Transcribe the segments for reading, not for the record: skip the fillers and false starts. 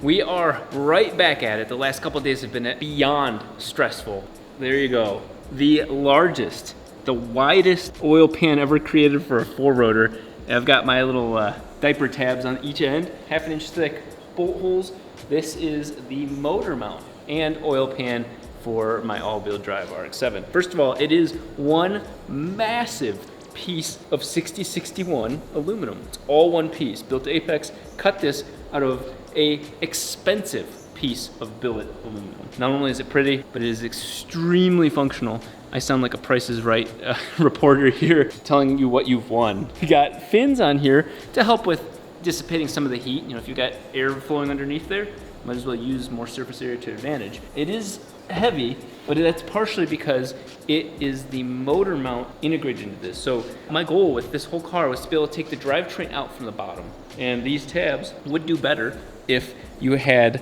We are right back at it. The last couple of days have been beyond stressful. There you go. The largest, the widest oil pan ever created for a 4-rotor. I've got my little diaper tabs on each end, 1/2 inch thick bolt holes. This is the motor mount and oil pan for my all-wheel drive RX-7. First of all, it is one massive piece of 6061 aluminum. It's all one piece. Built to Apex cut this out of a expensive piece of billet aluminum. Not only is it pretty, but it is extremely functional. I sound like a Price is Right reporter here telling you what you've won. We got fins on here to help with dissipating some of the heat. You know, if you've got air flowing underneath there, might as well use more surface area to advantage. It is heavy, but that's partially because it is the motor mount integrated into this. So my goal with this whole car was to be able to take the drivetrain out from the bottom. And these tabs would do better if you had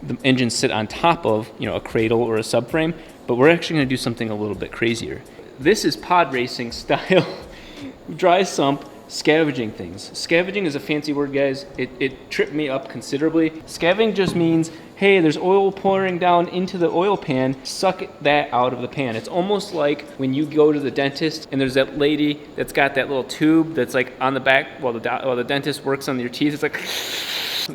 the engine sit on top of, you know, a cradle or a subframe, but we're actually gonna do something a little bit crazier. This is pod racing style dry sump scavenging things. Scavenging is a fancy word, guys. It tripped me up considerably. Scavenging just means, hey, there's oil pouring down into the oil pan, suck that out of the pan. It's almost like when you go to the dentist and there's that lady that's got that little tube that's like on the back while the dentist works on your teeth. It's like,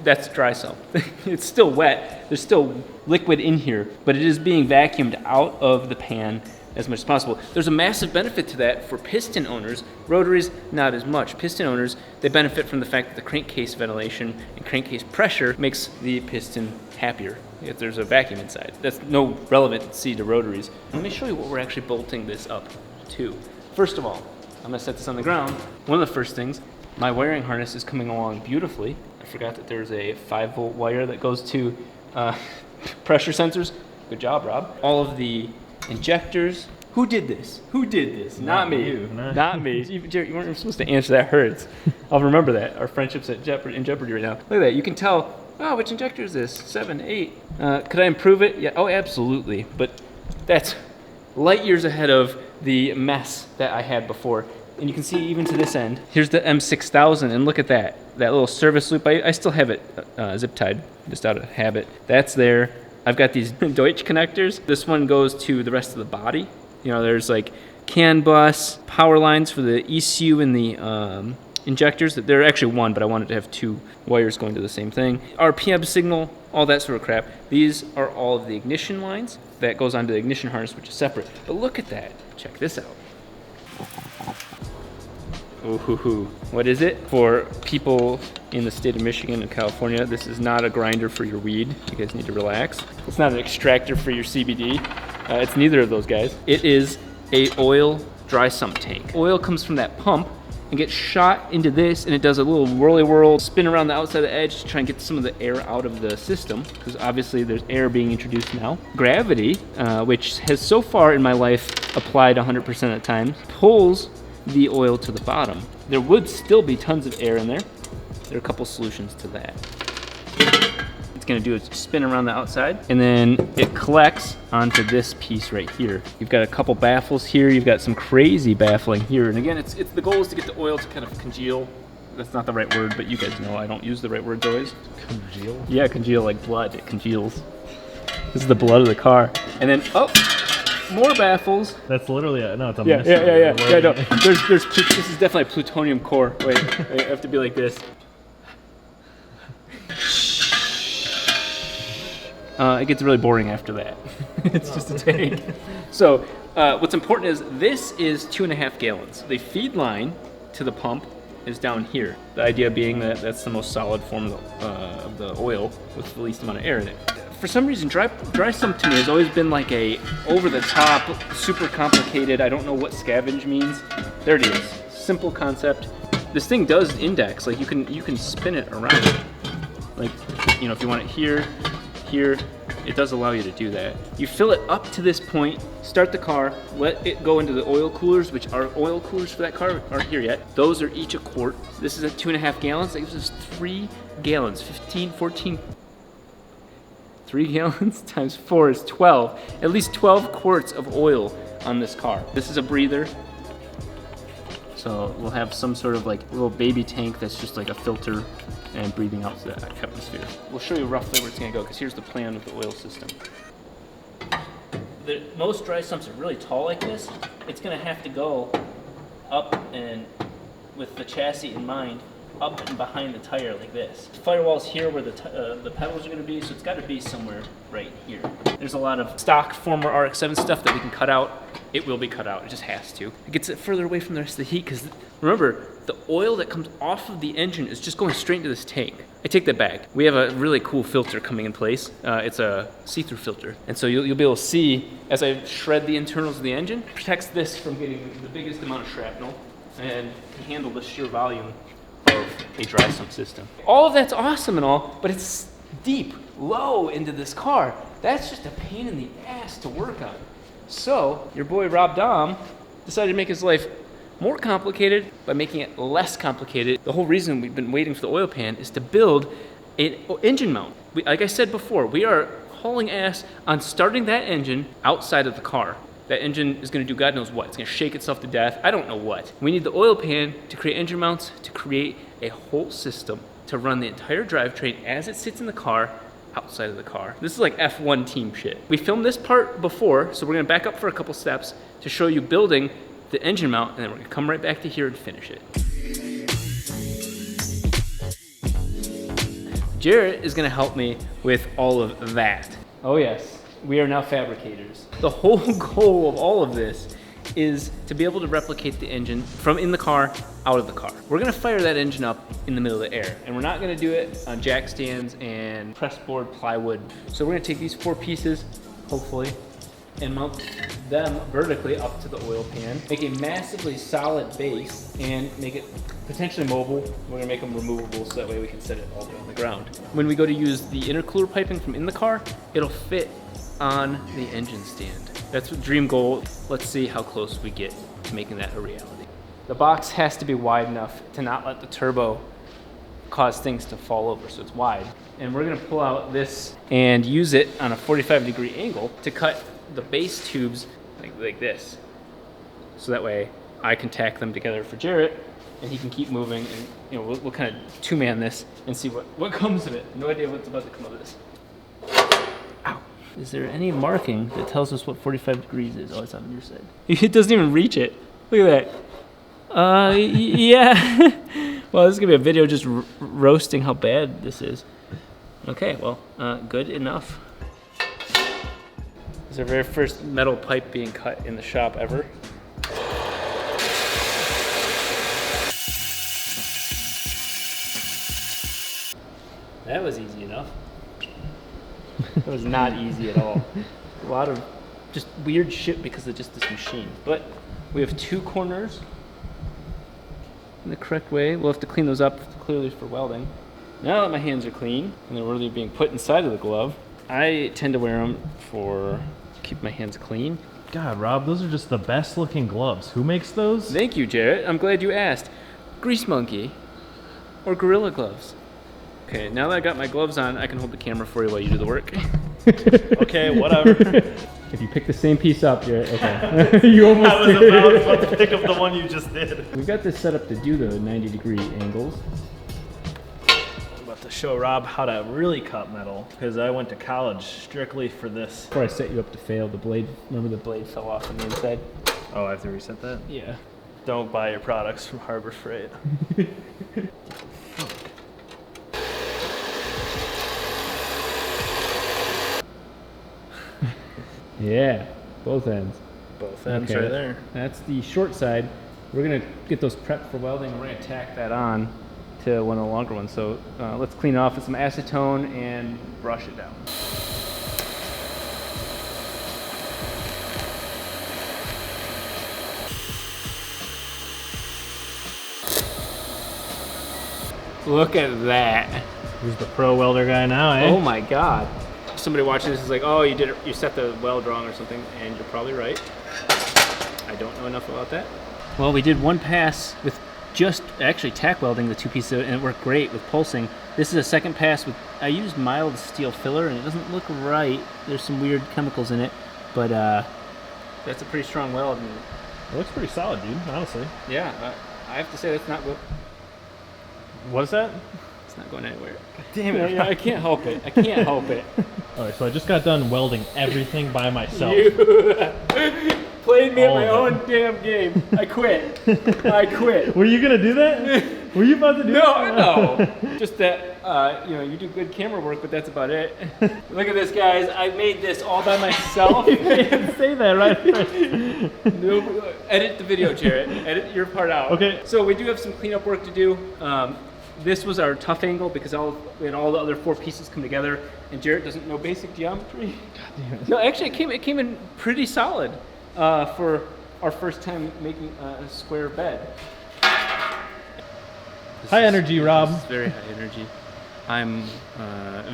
that's dry sump. It's still wet. There's still liquid in here, but it is being vacuumed out of the pan as much as possible. There's a massive benefit to that for piston owners. Rotaries, not as much. Piston owners, they benefit from the fact that the crankcase ventilation and crankcase pressure makes the piston happier if there's a vacuum inside. That's no relevancy to rotaries. Let me show you what we're actually bolting this up to. First of all, I'm gonna set this on the ground. One of the first things, my wiring harness is coming along beautifully. I forgot that there's a 5-volt wire that goes to pressure sensors. Good job, Rob. All of the injectors. Who did this? Who did this? Not me. You, Not me. Jared, you weren't even supposed to answer that. Hurts. I'll remember that. Our friendship's in jeopardy right now. Look at that. You can tell, oh, which injector is this? 7, 8. Could I improve it? Yeah. Oh, absolutely. But that's light years ahead of the mess that I had before. And you can see even to this end, here's the M6000, and look at that. That little service loop. I still have it zip tied, just out of habit. That's there. I've got these Deutsch connectors. This one goes to the rest of the body. You know, there's like CAN bus, power lines for the ECU and the injectors. They're actually one, but I wanted to have 2 wires going to the same thing. RPM signal, all that sort of crap. These are all of the ignition lines. That goes onto the ignition harness, which is separate. But look at that. Check this out. Ooh, what is it? For people in the state of Michigan and California, this is not a grinder for your weed. You guys need to relax. It's not an extractor for your CBD. It's neither of those guys. It is a oil dry sump tank. Oil comes from that pump and gets shot into this, and it does a little whirly whirl spin around the outside of the edge to try and get some of the air out of the system, because obviously there's air being introduced now. Gravity, which has so far in my life applied 100% of the time, pulls the oil to the bottom. There would still be tons of air in there. There are a couple solutions to that. It's gonna do is spin around the outside, and then it collects onto this piece right here. You've got a couple baffles here. You've got some crazy baffling here. And again, it's the goal is to get the oil to kind of congeal. That's not the right word, but you guys know I don't use the right words always. Congeal? Yeah, congeal like blood. It congeals. This is the blood of the car. And then, oh, more baffles. That's literally no, it's a Yeah. No, this is definitely a plutonium core. Wait, I have to be like this. It gets really boring after that. It's just a tank. So what's important is this is 2.5 gallons. The feed line to the pump is down here. The idea being that that's the most solid form of the oil with the least amount of air in it. For some reason, dry sump to me has always been like a over-the-top, super complicated, I don't know what scavenge means. There it is. Simple concept. This thing does index. Like you can spin it around. Like, you know, if you want it here, it does allow you to do that. You fill it up to this point, start the car, let it go into the oil coolers, which our oil coolers for that car aren't here yet. Those are each a quart. This is at 2.5 gallons. That gives us 3 gallons, 15, 14. 3 gallons times 4 is 12. At least 12 quarts of oil on this car. This is a breather. So we'll have some sort of like little baby tank that's just like a filter and breathing out the atmosphere. We'll show you roughly where it's gonna go, because here's the plan of the oil system. Most dry sumps are really tall like this. It's gonna have to go up and, with the chassis in mind, up and behind the tire like this. The firewall's here where the pedals are gonna be, so it's gotta be somewhere right here. There's a lot of stock former RX-7 stuff that we can cut out. It will be cut out, it just has to. It gets it further away from the rest of the heat, because remember, the oil that comes off of the engine is just going straight into this tank. I take that back. We have a really cool filter coming in place. It's a see-through filter. And so you'll be able to see, as I shred the internals of the engine, it protects this from getting the biggest amount of shrapnel and can handle the sheer volume of a dry sump system. All of that's awesome and all, but it's deep, low into this car. That's just a pain in the ass to work on. So your boy Rob Dahm decided to make his life more complicated by making it less complicated. The whole reason we've been waiting for the oil pan is to build an engine mount. Like I said before, we are hauling ass on starting that engine outside of the car. That engine is gonna do God knows what. It's gonna shake itself to death. I don't know what. We need the oil pan to create engine mounts, to create a whole system to run the entire drivetrain as it sits in the car, outside of the car. This is like F1 team shit. We filmed this part before, so we're gonna back up for a couple steps to show you building the engine mount, and then we're gonna come right back to here and finish it. Jarrett is gonna help me with all of that. Oh yes, we are now fabricators. The whole goal of all of this is to be able to replicate the engine from in the car, out of the car. We're gonna fire that engine up in the middle of the air, and we're not gonna do it on jack stands and press board plywood. So we're gonna take these 4 pieces, hopefully, and mount them vertically up to the oil pan, make a massively solid base, and make it potentially mobile. We're gonna make them removable so that way we can set it all the way on the ground. When we go to use the intercooler piping from in the car, it'll fit on the engine stand. That's the dream goal. Let's see how close we get to making that a reality. The box has to be wide enough to not let the turbo cause things to fall over, so it's wide. And we're gonna pull out this and use it on a 45-degree angle to cut the base tubes like this. So that way I can tack them together for Jarrett and he can keep moving, and we'll kind of two-man this and see what comes of it. No idea what's about to come of this. Ow. Is there any marking that tells us what 45 degrees is? Oh, it's on your side. It doesn't even reach it. Look at that. Yeah. Well, this is gonna be a video just roasting how bad this is. Okay, well, good enough. This is our very first metal pipe being cut in the shop ever. That was easy enough. It was not easy at all. A lot of just weird shit because of just this machine. But we have 2 corners in the correct way. We'll have to clean those up clearly for welding. Now that my hands are clean and they're worthy of being put inside of the glove, I tend to wear them for keep my hands clean. God, Rob, those are just the best looking gloves. Who makes those? Thank you, Jarrett. I'm glad you asked. Grease Monkey or Gorilla Gloves. Okay, now that I got my gloves on, I can hold the camera for you while you do the work. Okay, whatever. If you pick the same piece up, Jarrett, okay. You almost I was about to pick up the one you just did. We've got this set up to do the 90-degree angles. I'm about to show Rob how to really cut metal, because I went to college strictly for this. Before I set you up to fail, the blade, remember the blade fell off on the inside? Oh, I have to reset that? Yeah. Don't buy your products from Harbor Freight. Yeah, both ends. Both ends right there. That's the short side. We're gonna get those prepped for welding. We're gonna tack that on to one of the longer ones. So let's clean it off with some acetone and brush it down. Look at that. Who's the pro welder guy now, eh? Oh my God. Somebody watching this is like, oh, you set the weld wrong or something, and you're probably right. I don't know enough about that. Well, we did one pass with just actually tack welding the 2 pieces, and it worked great with pulsing. This is a second pass with, I used mild steel filler, and it doesn't look right. There's some weird chemicals in it, but that's a pretty strong weld. And It looks pretty solid, dude, honestly. yeah, I have to say that's not good. What is that? It's not going anywhere. Damn it. Yeah, I can't help it. I can't help it. All right, so I just got done welding everything by myself. You played me at All my of own damn game. I quit. I quit. Were you gonna do that? Were you about to do that? No. Just that, you know, you do good camera work, but that's about it. Look at this, guys. I made this all by myself. You can't say that, right? No, edit the video, Jarrett. Edit your part out. Okay. So we do have some cleanup work to do. This was our tough angle because we had all the other 4 pieces come together, and Jarrett doesn't know basic geometry. God damn it. No, actually, it came in pretty solid for our first time making a square bed. High energy, Rob. This is very high energy. I'm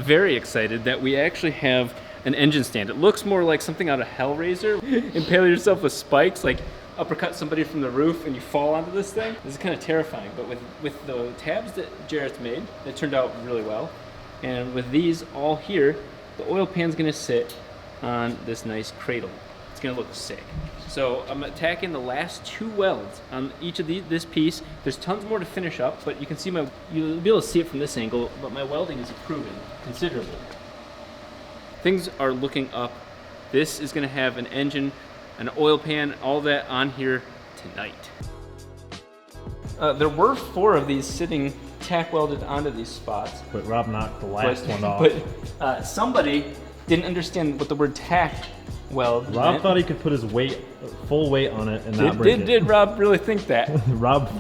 very excited that we actually have an engine stand. It looks more like something out of Hellraiser. Impale yourself with spikes, like uppercut somebody from the roof and you fall onto this thing. This is kind of terrifying, but with the tabs that Jarrett's made, it turned out really well. And with these all here, the oil pan's gonna sit on this nice cradle. It's gonna look sick. So I'm attacking the last 2 welds on each of this piece. There's tons more to finish up, but you can see you'll be able to see it from this angle, but my welding is improving considerably. Things are looking up. This is gonna have an engine, an oil pan, all that on here tonight. There were 4 of these sitting tack welded onto these spots. But Rob knocked the last one off. But somebody didn't understand what the word tack weld Rob meant. thought he could put his full weight on it and not break it. Did Rob really think that? Rob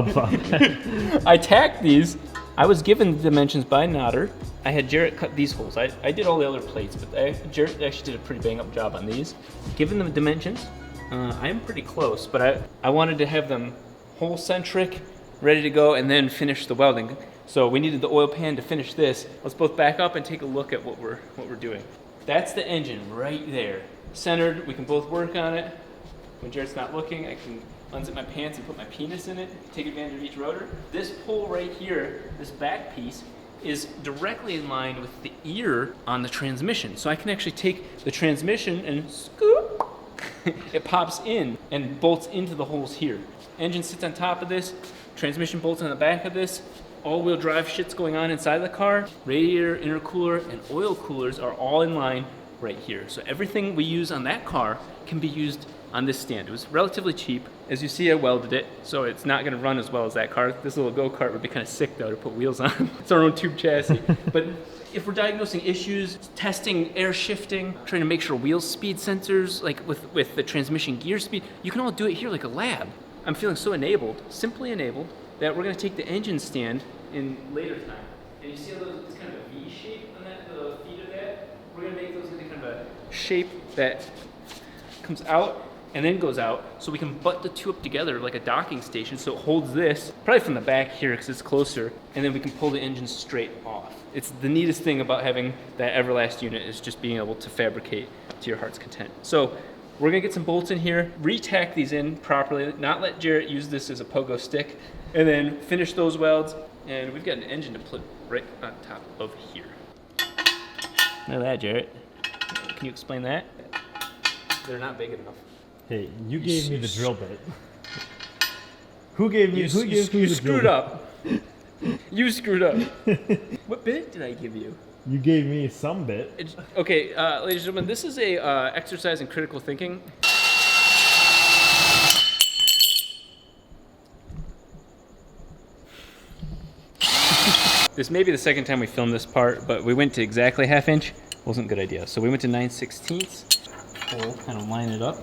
thought that. I tacked these. I was given the dimensions by Notter. I had Jarrett cut these holes. I did all the other plates, but Jarrett actually did a pretty bang up job on these. Given them dimensions, I am pretty close, but I wanted to have them hole centric, ready to go, and then finish the welding. So we needed the oil pan to finish this. Let's both back up and take a look at what we're doing. That's the engine right there, centered. We can both work on it. When Jarrett's not looking, I can unzip my pants and put my penis in it, take advantage of each rotor. This pole right here, this back piece, is directly in line with the ear on the transmission. So I can actually take the transmission and scoop, it pops in and bolts into the holes here. Engine sits on top of this, transmission bolts on the back of this. All-wheel drive shit's going on inside the car. Radiator, intercooler, and oil coolers are all in line right here. So everything we use on that car can be used on this stand. It was relatively cheap. As you see, I welded it, so it's not gonna run as well as that car. This little go-kart would be kind of sick though to put wheels on. It's our own tube chassis. But if we're diagnosing issues, testing air shifting, trying to make sure wheel speed sensors, like with the transmission gear speed, you can all do it here like a lab. I'm feeling so enabled, simply enabled, that we're gonna take the engine stand in later time. And you see how it's kind of a V shape on the feet of that? We're gonna make those into kind of a shape that comes out and then goes out, so we can butt the 2 up together like a docking station, so it holds this, probably from the back here because it's closer, and then we can pull the engine straight off. It's the neatest thing about having that Everlast unit is just being able to fabricate to your heart's content. So we're gonna get some bolts in here, re-tack these in properly, not let Jarrett use this as a pogo stick, and then finish those welds, and we've got an engine to put right on top of here. Look at that, Jarrett. Can you explain that? They're not big enough. Hey, you gave me the drill bit. Who gave me? Who gave me You the screwed drill up. You screwed up. What bit did I give you? bit? You gave me some bit. Okay, ladies and gentlemen, this is a exercise in critical thinking. This may be the second time we filmed this part, but we went to exactly 1/2 inch. Wasn't a good idea. So we went to 9/16. We'll kind of line it up.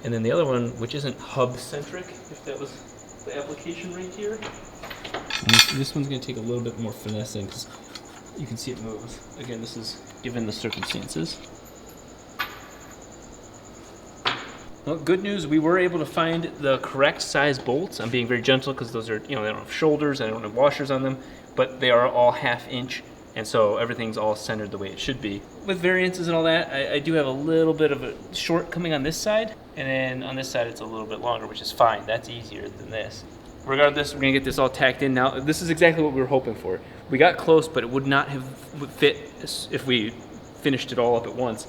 And then the other one, which isn't hub centric, if that was the application right here. And this one's gonna take a little bit more finessing because you can see it moves. Again, this is given the circumstances. Well, good news, we were able to find the correct size bolts. I'm being very gentle because those are, they don't have shoulders and they don't have washers on them, but they are all 1/2 inch. And so everything's all centered the way it should be. With variances and all that, I do have a little bit of a shortcoming on this side, and then on this side it's a little bit longer, which is fine. That's easier than this. Regardless, we're gonna get this all tacked in now. This is exactly what we were hoping for. We got close, but it would not have fit if we finished it all up at once,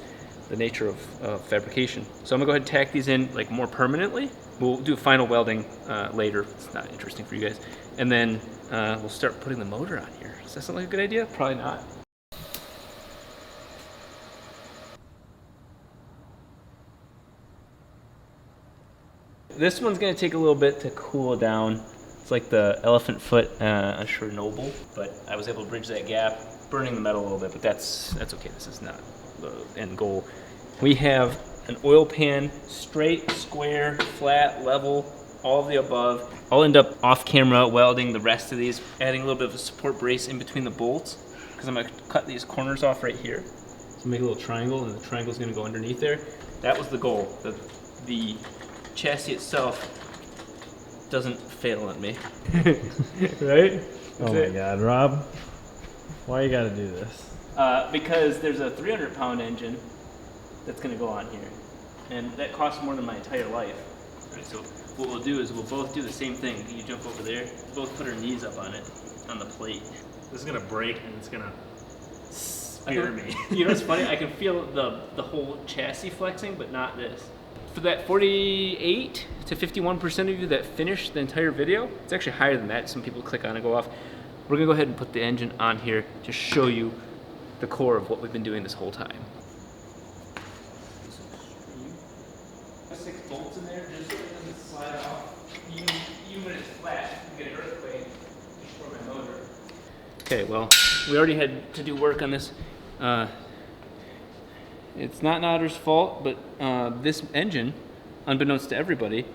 the nature of fabrication. So I'm gonna go ahead and tack these in like more permanently, We'll do final welding later. It's not interesting for you guys. And then we'll start putting the motor on here. Does that sound like a good idea? Probably not. This one's gonna take a little bit to cool down. It's like the elephant foot on Chernobyl, but I was able to bridge that gap, burning the metal a little bit, but that's okay. This is not the end goal. We have an oil pan, straight, square, flat, level, all of the above. I'll end up off camera welding the rest of these, adding a little bit of a support brace in between the bolts, because I'm gonna cut these corners off right here. So make a little triangle, and the triangle's gonna go underneath there. That was the goal. The chassis itself doesn't fail on me. Right? Oh my God, Rob. Why you gotta do this? Because there's a 300-pound engine that's gonna go on here. And that costs more than my entire life. Right, so what we'll do is we'll both do the same thing. You jump over there, both put our knees up on it, on the plate. This is gonna break and it's gonna spear me. You know what's funny? I can feel the whole chassis flexing, but not this. For that 48 to 51% of you that finish the entire video, it's actually higher than that. Some people click on and go off. We're gonna go ahead and put the engine on here to show you the core of what we've been doing this whole time. 6 bolts in there just so it doesn't slide off. Even when it's flat, you get an earthquake, destroy my motor. Okay, well, we already had to do work on this. It's not Notter's fault, but this engine, unbeknownst to everybody,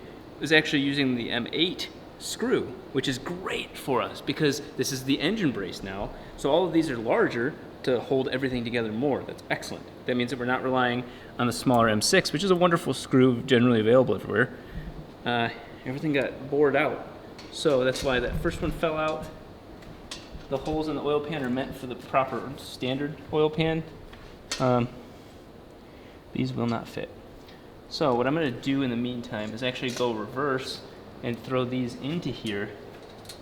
is actually using the M8 screw, which is great for us because this is the engine brace now. So all of these are larger to hold everything together more. That's excellent. That means that we're not relying on the smaller M6, which is a wonderful screw generally available everywhere. Everything got bored out. So that's why that first one fell out. The holes in the oil pan are meant for the proper standard oil pan. These will not fit. So what I'm gonna do in the meantime is actually go reverse and throw these into here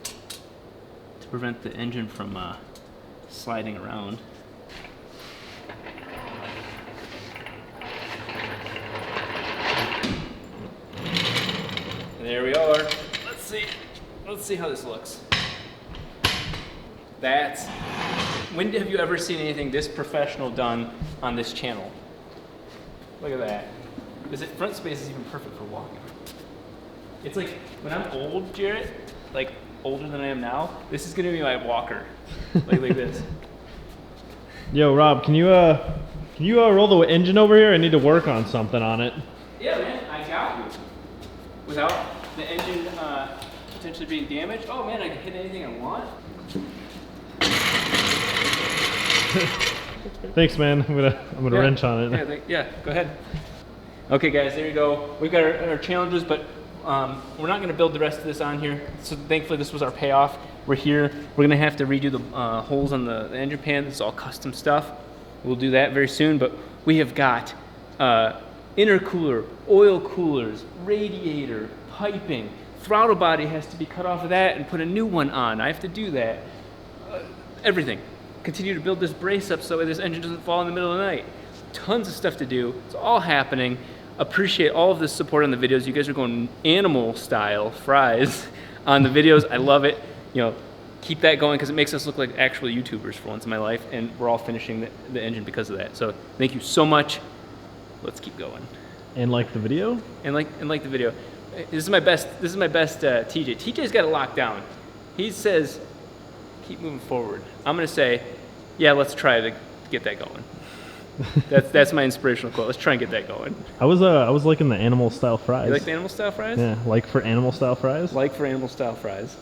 to prevent the engine from sliding around. There we are. Let's see how this looks. When have you ever seen anything this professional done on this channel? Look at that. This front space is even perfect for walking. It's like, when I'm old, Jarrett, like older than I am now, this is gonna be my walker. like this. Yo, Rob, can you roll the engine over here? I need to work on something on it. Yeah, man, I got you. Without the engine potentially being damaged, oh man, I can hit anything I want. Thanks, man. I'm gonna wrench on it. Yeah, go ahead. Okay, guys, there you go. We've got our challenges, but we're not going to build the rest of this on here. So thankfully, this was our payoff. We're here. We're going to have to redo the holes on the engine pan. This is all custom stuff. We'll do that very soon. But we have got intercooler, oil coolers, radiator, piping. Throttle body has to be cut off of that and put a new one on. I have to do that. Everything. Continue to build this brace up so this engine doesn't fall in the middle of the night. Tons of stuff to do. It's all happening. Appreciate all of the support on the videos. You guys are going animal style fries on the videos. I love it. You know, keep that going because it makes us look like actual YouTubers for once in my life, and we're all finishing the engine because of that. So thank you so much. Let's keep going. And like the video? And like the video. This is my best TJ. TJ's got it locked down. He says, keep moving forward. I'm gonna say, yeah, let's try to get that going. That's my inspirational quote. Let's try and get that going. I was liking the animal style fries. You like the animal style fries? Yeah, like for animal style fries. Like for animal style fries.